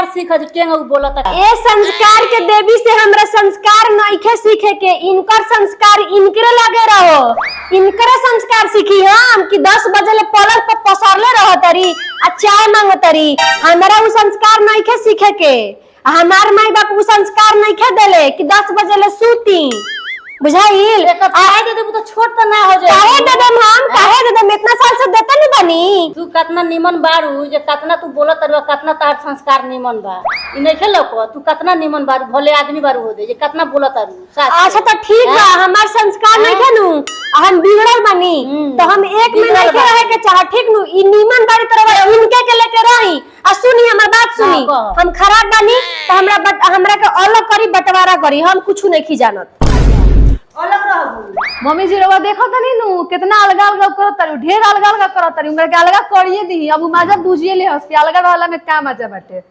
संस्कार सीख केंगे बोलत ए संस्कार के देवी से हमरा संस्कार नइखे सीखे के, इनकर संस्कार इनकरे लगे रहो, इनकरे संस्कार सीखी हम कि 10 बजे ले पलंग पर पसरले रह तरी आ चाय मांगतरी। हमरा उ संस्कार नइखे सीखे के, हमार माई बाप उ संस्कार नइखे देले कि 10 बजे ले सूती, बुझाइल। काहे दे देबू तो छोट त ना हो जाए। काहे दे देम हम, काहे दे देम, इतना साल से देते नहीं बनी। तू कितना निमन बारू जे कितना तू बोलत रह, कितना तार संस्कार निमन बा। इ नइखे लको तू कितना निमन बारू, भले आदमी बारू हो दे जे कितना बोलत रहू। अच्छा तो ठीक बा, हमार संस्कार नइखे नु, हम बिगड़ल बनी तो हम एक में नहीं रहे के चाह, ठीक नु। इ निमन बारी तरह इनके के लेके रही आ सुनी हमर बात सुनी। हम खराब बनी तो हमरा के अलग करी, बंटवारा करी, हम कुछ नहीं जानत। अलग रहू मम्मी जी रवा देखो तनी नु कितना अलगा अलगा करत तारी, ढेर अलगा अलगा करत तारी, उनका के अलगा करिए दी। अब मजा बुझिए ले हंस के अलगा वाला में का मजा बाटे।